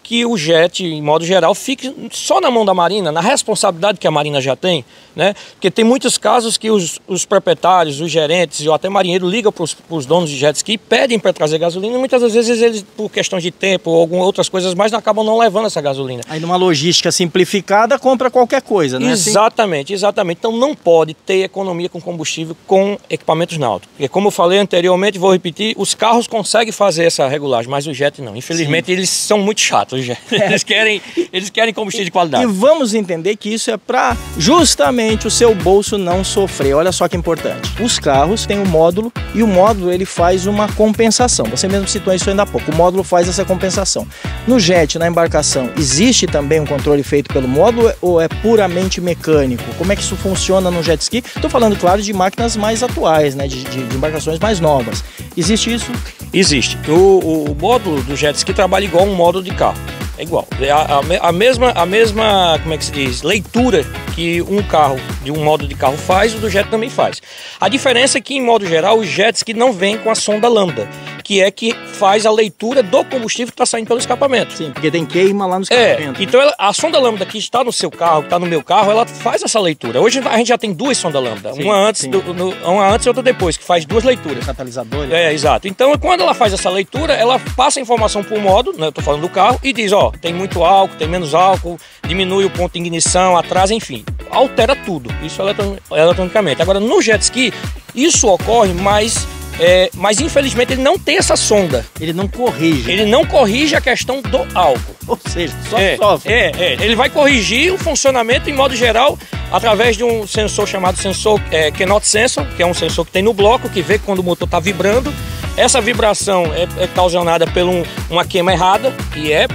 que o jet, em modo geral, fique só na mão da Marina, na responsabilidade que a Marina já tem, né? Porque tem muitos casos que os proprietários, os gerentes ou até marinheiros ligam para os donos de jet ski e pedem para trazer gasolina e muitas das vezes eles, por questão de tempo ou algumas outras coisas mais, acabam não levando essa gasolina. Aí numa logística simplificada, compra qualquer coisa, né? Exatamente, exatamente. Então não pode ter economia com combustível com equipamentos náuticos. Porque como eu falei anteriormente, vou repetir, os carros conseguem fazer essa regulagem, mas o jet não. Infelizmente eles são muito chatos. Eles querem combustível de qualidade. E vamos entender que isso é para justamente o seu bolso não sofrer. Olha só que importante. Os carros têm um módulo e o módulo ele faz uma compensação. Você mesmo citou isso ainda há pouco. O módulo faz essa compensação. No jet, na embarcação, existe também um controle feito pelo módulo ou é puramente mecânico? Como é que isso funciona no jet ski? Estou falando, claro, de máquinas mais atuais, né? De embarcações mais novas. Existe isso? Existe. O módulo do jet ski trabalha igual um módulo de carro. É igual. A mesma, como é que se diz, leitura que um carro, de um módulo de carro faz, o do jet também faz. A diferença é que, em modo geral, os jets que não vêm com a sonda lambda, que é que faz a leitura do combustível que está saindo pelo escapamento. Sim, porque tem queima lá no escapamento. Então a sonda lambda que está no seu carro, que está no meu carro, ela faz essa leitura. Hoje a gente já tem duas sondas lambda, sim, uma antes e outra depois, que faz duas leituras. Catalisador. Exato. Então quando ela faz essa leitura, ela passa a informação para o módulo, né, eu estou falando do carro, e diz, ó, tem muito álcool, tem menos álcool, diminui o ponto de ignição, atrasa, enfim. Altera tudo, isso eletronicamente. Agora, no jet ski, isso ocorre, mas infelizmente ele não tem essa sonda. Ele não corrige. Ele não corrige a questão do álcool. Ou seja, só sofre. Ele vai corrigir o funcionamento, em modo geral, através de um sensor chamado sensor Kennot Sensor, que é um sensor que tem no bloco, que vê quando o motor está vibrando. Essa vibração é causada por uma queima errada, que é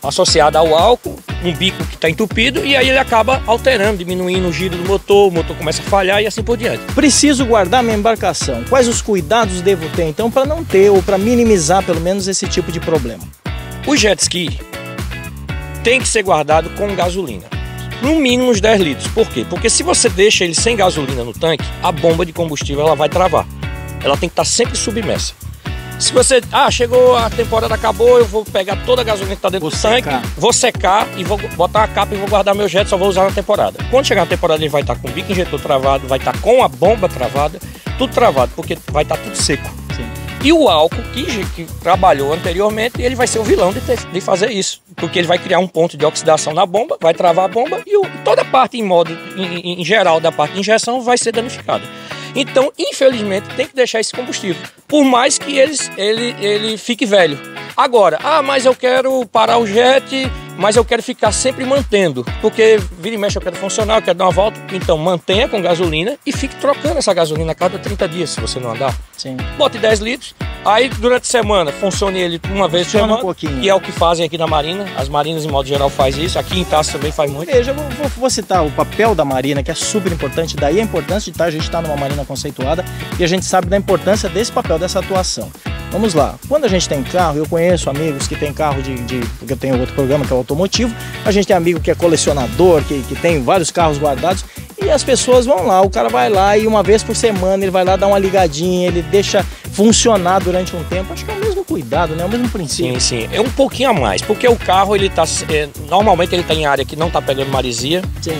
associada ao álcool, um bico que está entupido, e aí ele acaba alterando, diminuindo o giro do motor, o motor começa a falhar e assim por diante. Preciso guardar minha embarcação. Quais os cuidados devo ter, então, para não ter ou para minimizar, pelo menos, esse tipo de problema? O jet ski tem que ser guardado com gasolina. No mínimo uns 10 litros. Por quê? Porque se você deixa ele sem gasolina no tanque, a bomba de combustível ela vai travar. Ela tem que estar sempre submersa. Se você, chegou a temporada, acabou, eu vou pegar toda a gasolina que está dentro do tanque, vou secar e vou botar uma capa e vou guardar meu jet, só vou usar na temporada. Quando chegar na temporada ele vai estar com o bico injetor travado, vai estar com a bomba travada, tudo travado, porque vai estar tudo seco. Sim. E o álcool que trabalhou anteriormente, ele vai ser o vilão de fazer isso, porque ele vai criar um ponto de oxidação na bomba, vai travar a bomba e toda a parte em geral da parte de injeção vai ser danificada. Então, infelizmente, tem que deixar esse combustível, por mais que ele fique velho. Agora, mas eu quero parar o jet, mas eu quero ficar sempre mantendo, porque vira e mexe eu quero funcionar, eu quero dar uma volta. Então, mantenha com gasolina e fique trocando essa gasolina a cada 30 dias, se você não andar. Sim. Bote 10 litros, Aí, durante a semana, funciona ele uma vez por Funciona semana, um pouquinho. que é o que fazem aqui na Marina. As Marinas, em modo geral, faz isso. Aqui em Taça também faz muito. Veja, vou citar o papel da Marina, que é super importante. Daí a importância de a gente estar numa Marina conceituada e a gente sabe da importância desse papel, dessa atuação. Vamos lá. Quando a gente tem carro, eu conheço amigos que tem carro porque eu tenho outro programa que é o automotivo. A gente tem amigo que é colecionador, que tem vários carros guardados. E as pessoas vão lá, o cara vai lá e uma vez por semana ele vai lá dar uma ligadinha, ele deixa funcionar durante um tempo. Acho que é o mesmo cuidado, né? É o mesmo princípio. Sim, é um pouquinho a mais, porque o carro, ele tá, normalmente ele tá em área que não tá pegando maresia, Sim.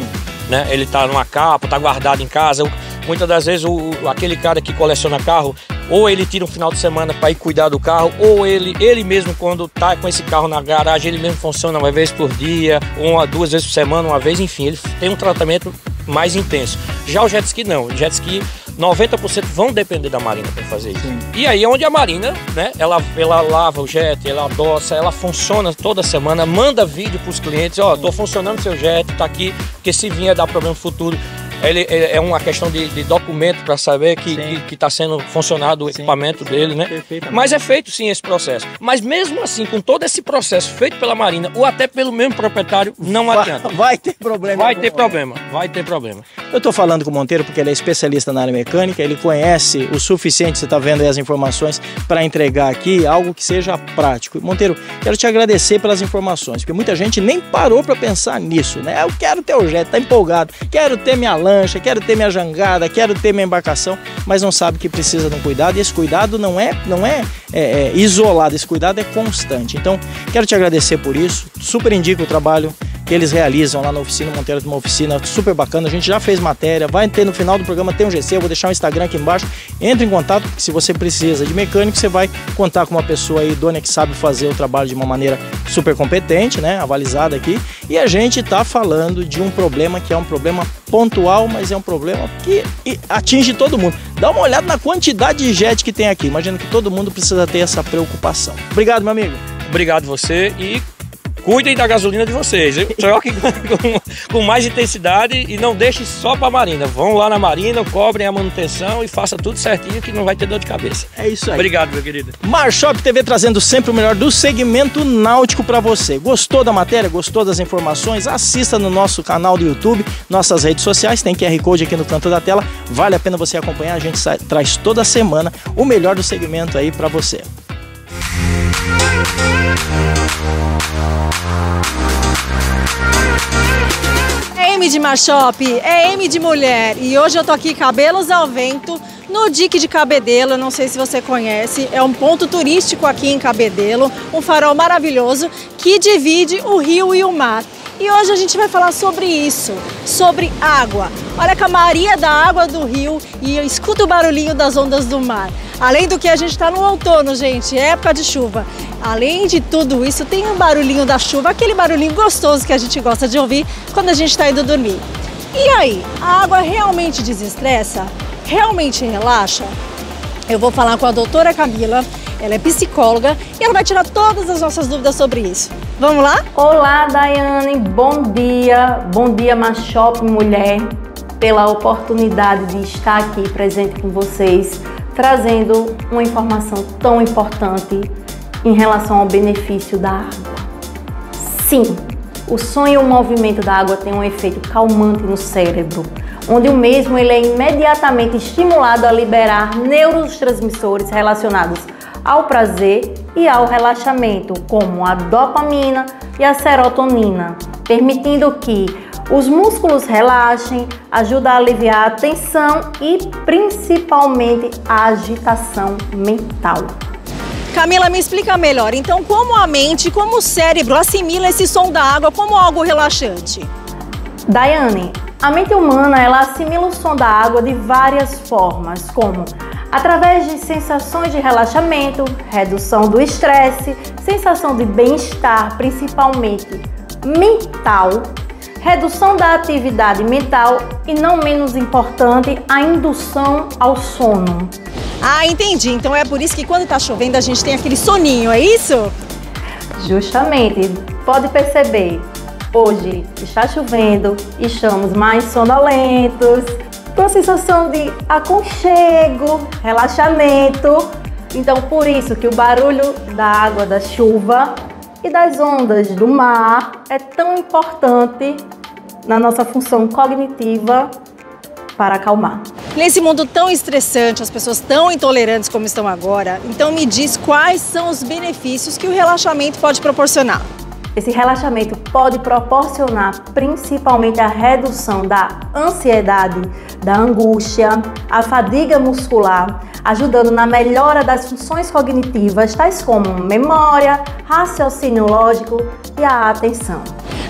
né? Ele tá numa capa, tá guardado em casa. Muitas das vezes aquele cara que coleciona carro, ou ele tira um final de semana para ir cuidar do carro, ou ele mesmo, quando tá com esse carro na garagem, ele mesmo funciona uma vez por dia, ou 2 vezes por semana, uma vez, enfim, ele tem um tratamento mais intenso. Já o jet ski não, o jet ski 90% vão depender da Marina para fazer isso. Sim. E aí é onde a Marina, né, ela lava o jet, ela adoça, ela funciona toda semana, manda vídeo para os clientes, ó, tô funcionando seu jet, tá aqui, porque se vier dar problema futuro, ele é uma questão de documento para saber que está sendo funcionado o equipamento dele, né? Mas é feito sim esse processo. Mas mesmo assim, com todo esse processo feito pela Marina ou até pelo mesmo proprietário, não adianta. Vai ter problema. Vai ter problema. Eu tô falando com o Monteiro porque ele é especialista na área mecânica, ele conhece o suficiente, você tá vendo aí as informações, para entregar aqui algo que seja prático. Monteiro, quero te agradecer pelas informações, porque muita gente nem parou para pensar nisso, né? Eu quero ter o jet, tá empolgado, quero ter minha lancha, quero ter minha jangada, quero ter minha embarcação, mas não sabe que precisa de um cuidado, e esse cuidado não é isolado, esse cuidado é constante. Então, quero te agradecer por isso, super indico o trabalho que eles realizam lá na oficina. Monteiro tem uma oficina super bacana, a gente já fez matéria, vai ter no final do programa, tem um GC, eu vou deixar o Instagram aqui embaixo, entre em contato, porque se você precisa de mecânico, você vai contar com uma pessoa aí idônea que sabe fazer o trabalho de uma maneira super competente, né, avalizada aqui, e a gente tá falando de um problema que é um problema pontual, mas é um problema que atinge todo mundo. Dá uma olhada na quantidade de jet que tem aqui, imagina que todo mundo precisa ter essa preocupação. Obrigado, meu amigo. Obrigado você e cuidem da gasolina de vocês. Troquem com mais intensidade e não deixem só para a Marina. Vão lá na Marina, cobrem a manutenção e faça tudo certinho que não vai ter dor de cabeça. É isso aí. Obrigado, meu querido. Marshop TV trazendo sempre o melhor do segmento náutico para você. Gostou da matéria? Gostou das informações? Assista no nosso canal do YouTube, nossas redes sociais, tem QR Code aqui no canto da tela. Vale a pena você acompanhar, a gente traz toda semana o melhor do segmento aí para você. É M de Marshop, é M de mulher. E hoje eu tô aqui cabelos ao vento no Dique de Cabedelo. Eu não sei se você conhece, é um ponto turístico aqui em Cabedelo, um farol maravilhoso que divide o rio e o mar. E hoje a gente vai falar sobre isso, sobre água. Olha a camaria da água do rio e escuta o barulhinho das ondas do mar. Além do que a gente está no outono, gente, é época de chuva. Além de tudo isso, tem um barulhinho da chuva, aquele barulhinho gostoso que a gente gosta de ouvir quando a gente está indo dormir. E aí, a água realmente desestressa? Realmente relaxa? Eu vou falar com a doutora Camila, ela é psicóloga e ela vai tirar todas as nossas dúvidas sobre isso. Vamos lá? Olá, Daiane, bom dia Marshop Mulher, pela oportunidade de estar aqui presente com vocês, trazendo uma informação tão importante em relação ao benefício da água. Sim, o som e o movimento da água tem um efeito calmante no cérebro, onde o mesmo ele é imediatamente estimulado a liberar neurotransmissores relacionados ao prazer e ao relaxamento, como a dopamina e a serotonina, permitindo que os músculos relaxem, ajuda a aliviar a tensão e principalmente a agitação mental. Camila, me explica melhor, então como a mente, como o cérebro assimila esse som da água como algo relaxante? Daiane, a mente humana ela assimila o som da água de várias formas, como através de sensações de relaxamento, redução do estresse, sensação de bem-estar, principalmente mental, redução da atividade mental e, não menos importante, a indução ao sono. Ah, entendi. Então é por isso que quando tá chovendo a gente tem aquele soninho, é isso? Justamente. Pode perceber, hoje está chovendo, estamos mais sonolentos, com a sensação de aconchego, relaxamento, Então, por isso que o barulho da água da chuva e das ondas do mar é tão importante na nossa função cognitiva para acalmar. Nesse mundo tão estressante, as pessoas tão intolerantes como estão agora, então me diz quais são os benefícios que o relaxamento pode proporcionar. Esse relaxamento pode proporcionar principalmente a redução da ansiedade, da angústia, a fadiga muscular, ajudando na melhora das funções cognitivas, tais como memória, raciocínio lógico e a atenção.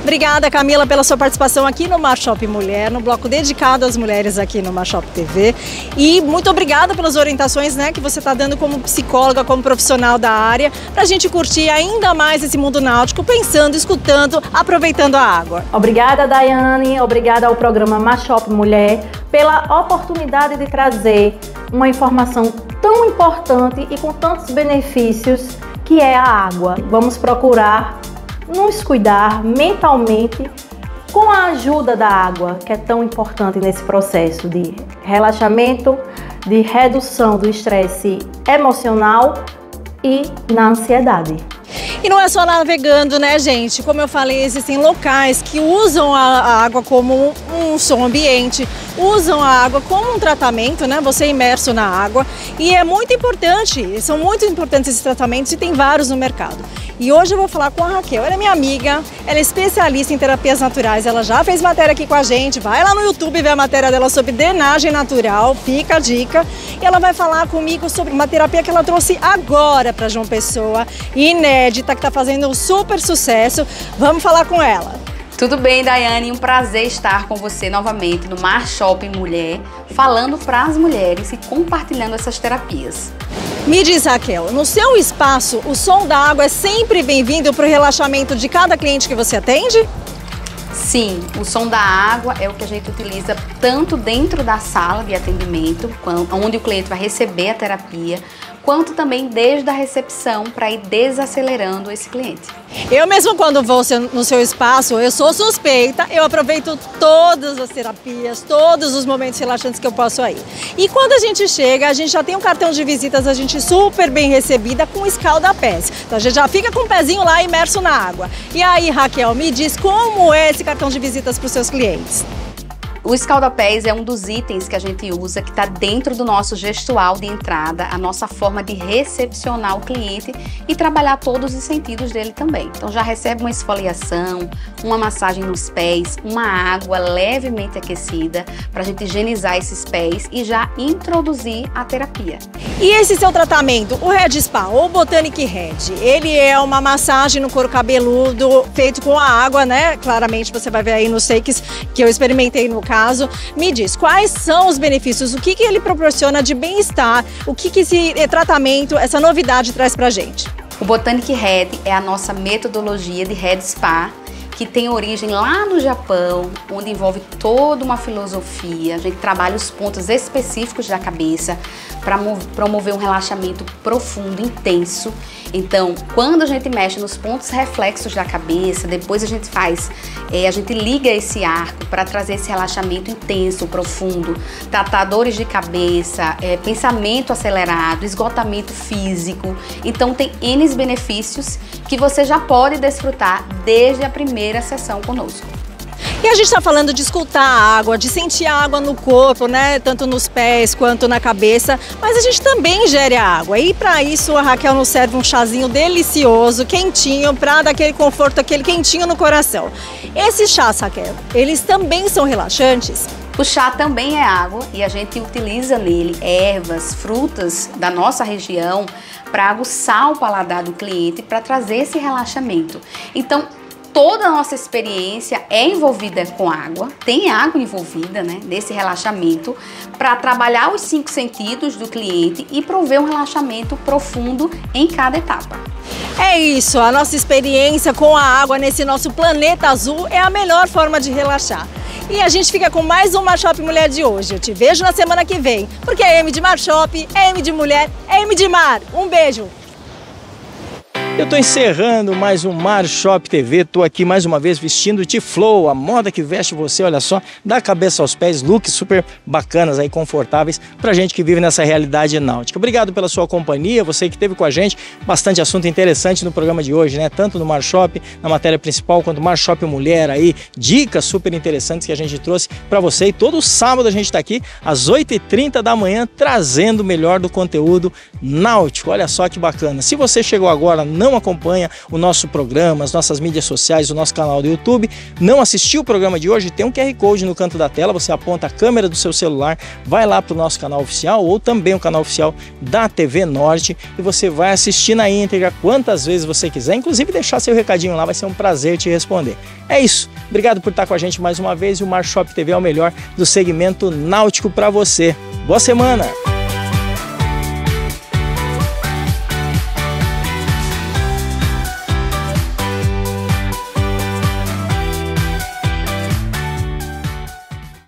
Obrigada, Camila, pela sua participação aqui no Mar Shop Mulher, no bloco dedicado às mulheres aqui no Mar Shop TV. E muito obrigada pelas orientações, né, que você está dando como psicóloga, como profissional da área, para a gente curtir ainda mais esse mundo náutico, pensando, escutando, aproveitando a água. Obrigada, Daiane, obrigada ao programa Mar Shop Mulher pela oportunidade de trazer uma informação tão importante e com tantos benefícios que é a água. Vamos procurar nos cuidar mentalmente com a ajuda da água, que é tão importante nesse processo de relaxamento, de redução do estresse emocional e na ansiedade. E não é só navegando, né, gente? Como eu falei, existem locais que usam a água como um som ambiente, usam a água como um tratamento, né? Você é imerso na água. E é muito importante, são muito importantes esses tratamentos e tem vários no mercado. E hoje eu vou falar com a Raquel, ela é minha amiga, ela é especialista em terapias naturais, ela já fez matéria aqui com a gente, vai lá no YouTube ver a matéria dela sobre drenagem natural, fica a dica. E ela vai falar comigo sobre uma terapia que ela trouxe agora para João Pessoa, inédita, que está fazendo um super sucesso. Vamos falar com ela. Tudo bem, Daiane? Um prazer estar com você novamente no Mar Shop Mulher, falando para as mulheres e compartilhando essas terapias. Me diz, Raquel, no seu espaço, o som da água é sempre bem-vindo para o relaxamento de cada cliente que você atende? Sim, o som da água é o que a gente utiliza tanto dentro da sala de atendimento, onde o cliente vai receber a terapia, quanto também desde a recepção para ir desacelerando esse cliente. Eu mesmo quando vou no seu espaço, eu sou suspeita, eu aproveito todas as terapias, todos os momentos relaxantes que eu posso ir. E quando a gente chega, a gente já tem um cartão de visitas, a gente super bem recebida com escalda-pés. Então a gente já fica com o pezinho lá imerso na água. E aí, Raquel, me diz como é esse cartão de visitas para os seus clientes? O escalda-pés é um dos itens que a gente usa, que está dentro do nosso gestual de entrada, a nossa forma de recepcionar o cliente e trabalhar todos os sentidos dele também. Então já recebe uma esfoliação, uma massagem nos pés, uma água levemente aquecida para a gente higienizar esses pés e já introduzir a terapia. E esse seu tratamento, o Red Spa ou Botanic Red, ele é uma massagem no couro cabeludo feito com a água, né? Claramente você vai ver aí nos shakes que eu experimentei no caso. Me diz, quais são os benefícios, o que ele proporciona de bem-estar, o que esse tratamento, essa novidade traz pra gente? O Botanic Red é a nossa metodologia de Red Spa, que tem origem lá no Japão, onde envolve toda uma filosofia. A gente trabalha os pontos específicos da cabeça para promover um relaxamento profundo, intenso. Então, quando a gente mexe nos pontos reflexos da cabeça, depois a gente a gente liga esse arco para trazer esse relaxamento intenso, profundo, tratar dores de cabeça, pensamento acelerado, esgotamento físico. Então, tem N benefícios que você já pode desfrutar desde a primeira sessão conosco. E a gente está falando de escutar a água, de sentir a água no corpo, né? Tanto nos pés quanto na cabeça, mas a gente também ingere a água. E para isso a Raquel nos serve um chazinho delicioso, quentinho, para dar aquele conforto, aquele quentinho no coração. Esses chás, Raquel, eles também são relaxantes? O chá também é água e a gente utiliza nele ervas, frutas da nossa região para aguçar o paladar do cliente, para trazer esse relaxamento. Então, toda a nossa experiência é envolvida com água, tem água envolvida, né, nesse relaxamento, para trabalhar os 5 sentidos do cliente e prover um relaxamento profundo em cada etapa. É isso, a nossa experiência com a água nesse nosso planeta azul é a melhor forma de relaxar. E a gente fica com mais um Mar Shop Mulher de hoje. Eu te vejo na semana que vem, porque é M de Mar Shop, é M de Mulher, é M de Mar. Um beijo! Eu tô encerrando mais um Mar Shop TV, tô aqui mais uma vez vestindo T-Flow, a moda que veste você, olha só, da cabeça aos pés, looks super bacanas aí, confortáveis, pra gente que vive nessa realidade náutica. Obrigado pela sua companhia, você que esteve com a gente, bastante assunto interessante no programa de hoje, né? Tanto no Mar Shop, na matéria principal, quanto Mar Shop Mulher aí, dicas super interessantes que a gente trouxe pra você. E todo sábado a gente tá aqui, às 8h30 da manhã, trazendo o melhor do conteúdo náutico. Olha só que bacana. Se você chegou agora, não acompanha o nosso programa, as nossas mídias sociais, o nosso canal do YouTube, não assistiu o programa de hoje, tem um QR Code no canto da tela, você aponta a câmera do seu celular, vai lá para o nosso canal oficial ou também o canal oficial da TV Norte e você vai assistir na íntegra quantas vezes você quiser, inclusive deixar seu recadinho lá, vai ser um prazer te responder. É isso, obrigado por estar com a gente mais uma vez e o Mar Shop TV é o melhor do segmento náutico para você. Boa semana!